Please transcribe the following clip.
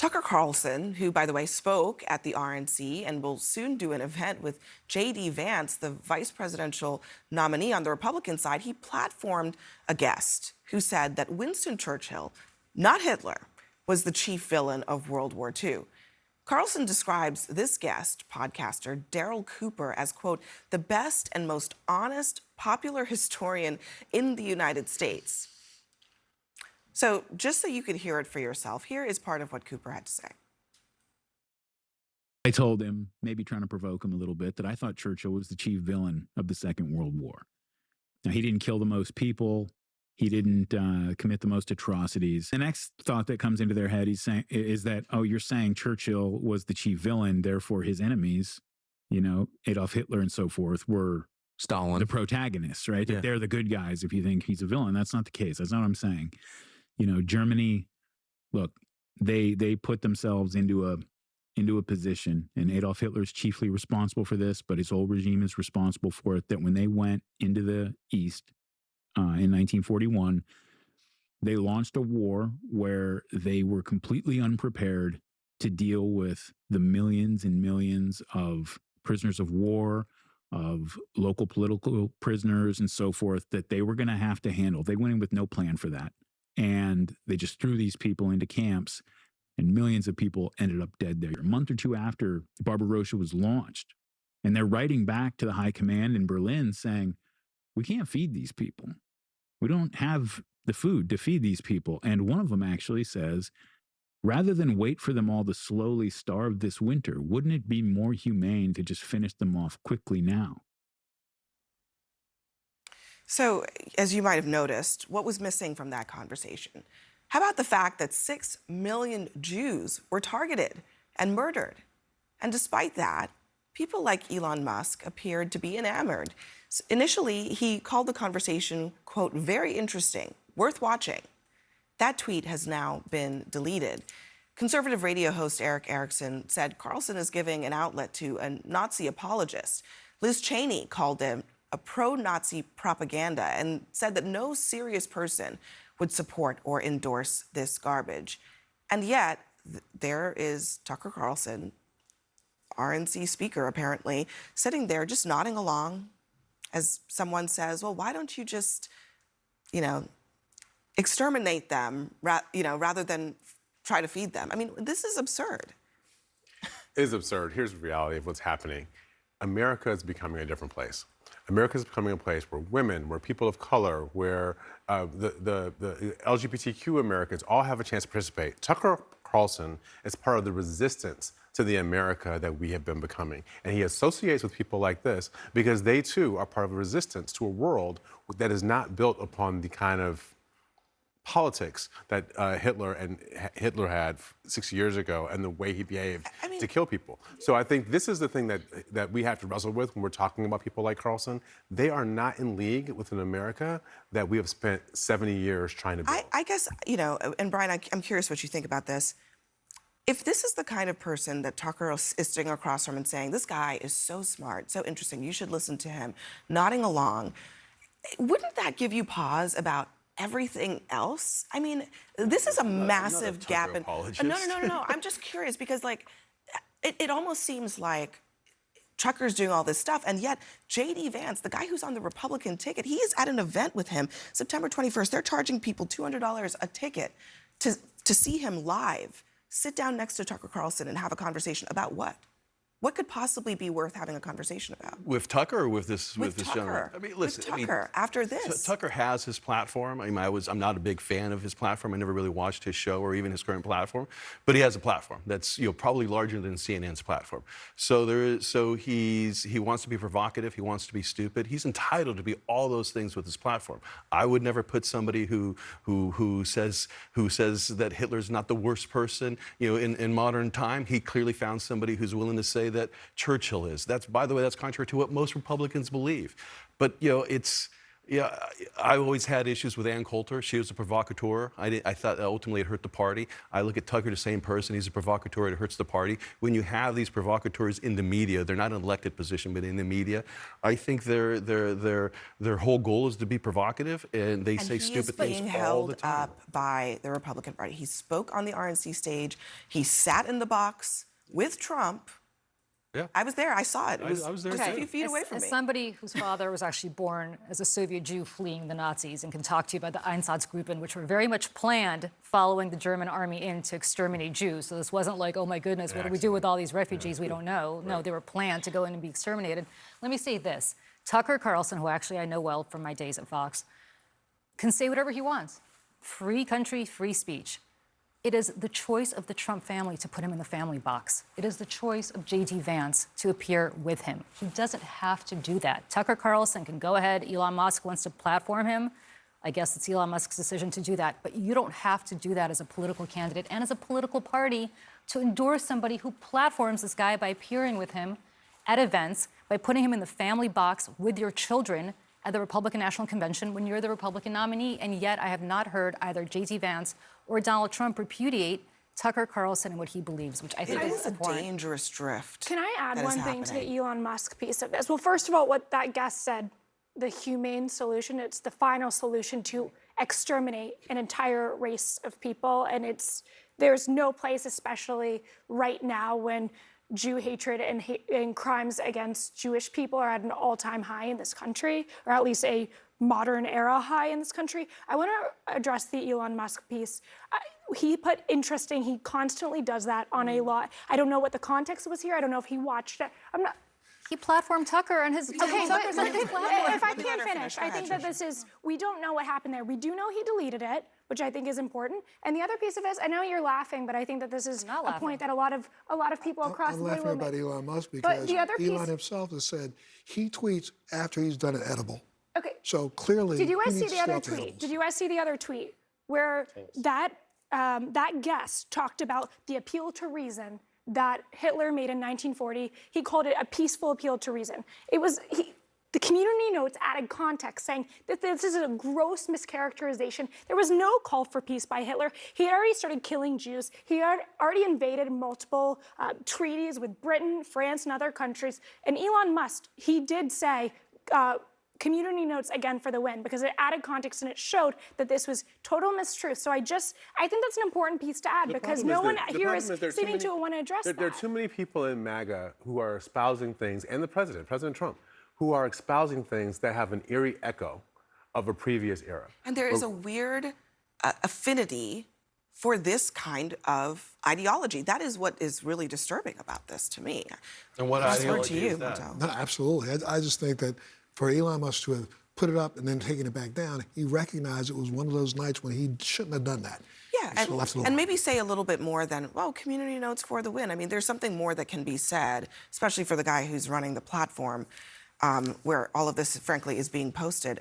Tucker Carlson, who, by the way, spoke at the RNC and will soon do an event with J.D. Vance, the vice presidential nominee on the Republican side, he platformed a guest who said that Winston Churchill, not Hitler, was the chief villain of World War II. Carlson describes this guest, podcaster Darryl Cooper, as, quote, the best and most honest popular historian in the United States. So just so you could hear it for yourself, here is part of what Cooper had to say. I told him, maybe trying to provoke him a little bit, that I thought Churchill was the chief villain of the Second World War. Now, he didn't kill the most people. He didn't commit the most atrocities. The next thought that comes into their head is that, oh, you're saying Churchill was the chief villain, therefore his enemies, Adolf Hitler and so forth, were Stalin, the protagonists, right? Yeah. That they're the good guys if you think he's a villain. That's not the case. That's not what I'm saying. Germany, look, they put themselves into a position, and Adolf Hitler is chiefly responsible for this, but his whole regime is responsible for it, that when they went into the East in 1941, they launched a war where they were completely unprepared to deal with the millions and millions of prisoners of war, of local political prisoners and so forth, that they were going to have to handle. They went in with no plan for that. And they just threw these people into camps, and millions of people ended up dead there. A month or two after Barbarossa was launched, and they're writing back to the high command in Berlin saying, we can't feed these people. We don't have the food to feed these people. And one of them actually says, rather than wait for them all to slowly starve this winter, wouldn't it be more humane to just finish them off quickly now? So, as you might have noticed, what was missing from that conversation? How about the fact that 6 million Jews were targeted and murdered? And despite that, people like Elon Musk appeared to be enamored. Initially, he called the conversation, quote, very interesting, worth watching. That tweet has now been deleted. Conservative radio host Eric Erickson said Carlson is giving an outlet to a Nazi apologist. Liz Cheney called him a pro-Nazi propaganda and said that no serious person would support or endorse this garbage. And yet, there is Tucker Carlson, RNC speaker apparently, sitting there just nodding along as someone says, well, why don't you just, exterminate them, rather than try to feed them? I mean, this is absurd. It is absurd. Here's the reality of what's happening. America is becoming a different place. America is becoming a place where women, where people of color, where the LGBTQ Americans all have a chance to participate. Tucker Carlson is part of the resistance to the America that we have been becoming. And he associates with people like this because they, too, are part of a resistance to a world that is not built upon the kind of politics that Hitler had 60 years ago and the way he behaved to kill people. So I think this is the thing that we have to wrestle with when we're talking about people like Carlson. They are not in league with an America that we have spent 70 years trying to build. I guess, and Brian, I'm curious what you think about this. If this is the kind of person that Tucker is sitting across from and saying, this guy is so smart, so interesting, you should listen to him, nodding along, wouldn't that give you pause about everything else? I mean, this is a massive gap. No. I'm just curious because, it almost seems like Tucker's doing all this stuff, and yet J.D. Vance, the guy who's on the Republican ticket, he is at an event with him September 21st. They're charging people $200 a ticket to see him live. Sit down next to Tucker Carlson and have a conversation about what? What could possibly be worth having a conversation about? With Tucker or with this Tucker. gentleman? I mean, listen. With Tucker, after this. Tucker has his platform. I'm not a big fan of his platform. I never really watched his show or even his current platform, but he has a platform that's probably larger than CNN's platform. So he wants to be provocative. He wants to be stupid. He's entitled to be all those things with his platform. I would never put somebody who says that Hitler's not the worst person in modern time. He clearly found somebody who's willing to say that Churchill is. By the way, that's contrary to what most Republicans believe. But Yeah, I always had issues with Ann Coulter. She was a provocateur. I thought that ultimately it hurt the party. I look at Tucker, the same person. He's a provocateur. It hurts the party. When you have these provocateurs in the media, they're not in an elected position, but in the media, I think their whole goal is to be provocative, and they say stupid things being all held the time. up by the Republican Party. He spoke on the RNC stage. He sat in the box with Trump. Yeah. I was there. I saw it. It was, I was there just too. a few feet away from as me. somebody whose father was actually born as a Soviet Jew fleeing the Nazis and can talk to you about the Einsatzgruppen, which were very much planned following the German army in to exterminate Jews. So this wasn't like, oh my goodness, what do we do with all these refugees we don't know? Right. No, they were planned to go in and be exterminated. Let me say this. Tucker Carlson, who actually I know well from my days at Fox, can say whatever he wants. Free country, free speech. It is the choice of the Trump family to put him in the family box. It is the choice of J.D. Vance to appear with him. He doesn't have to do that. Tucker Carlson can go ahead. Elon Musk wants to platform him. I guess it's Elon Musk's decision to do that. But you don't have to do that as a political candidate and as a political party to endorse somebody who platforms this guy by appearing with him at events, by putting him in the family box with your children at the Republican National Convention when you're the Republican nominee. And yet I have not heard either J.D. Vance or Donald Trump repudiate Tucker Carlson and what he believes, which I think is a important. dangerous drift. Can I add that is one thing to happening. the Elon Musk piece of this? Well, first of all, what that guest said, the humane solution, it's the final solution to exterminate an entire race of people. And there's no place, especially right now when Jew hatred and crimes against Jewish people are at an all-time high in this country, or at least a modern era high in this country. I want to address the Elon Musk piece. He constantly does that on a lot. I don't know what the context was here. I don't know if he watched it. He platformed Tucker and his Okay, Tucker's on his platform. if I can't finish, I think that we don't know what happened there. We do know he deleted it, which I think is important. And the other piece of this, I know you're laughing, but I think that this is a point that a lot of people across the board I'm will laughing make. about Elon Musk because the other Elon piece- himself has said he tweets after he's done an edible. Okay. So clearly, Did you he guys see needs the to other stop tweet? edibles. Did you guys see the other tweet where that guest talked about the appeal to reason that Hitler made in 1940? He called it a peaceful appeal to reason. The community notes added context saying that this is a gross mischaracterization. There was no call for peace by Hitler. He had already started killing Jews. He had already invaded multiple treaties with Britain, France, and other countries. And Elon Musk, he did say, community notes again for the win, because it added context and it showed that this was total mistruth. So I think that's an important piece to add, because no one here is seeming to want to address that. There are too many people in MAGA who are espousing things, and the president, President Trump, who are espousing things that have an eerie echo of a previous era. And there is a weird affinity for this kind of ideology. That is what is really disturbing about this to me. And what I'll turn to ideology you, is that? Montel. No, absolutely. I just think that for Elon Musk to have put it up and then taken it back down, he recognized it was one of those nights when he shouldn't have done that. Yeah, He should have left it alone. and maybe say a little bit more than, well, community notes for the win. I mean, there's something more that can be said, especially for the guy who's running the platform, where all of this, frankly, is being posted.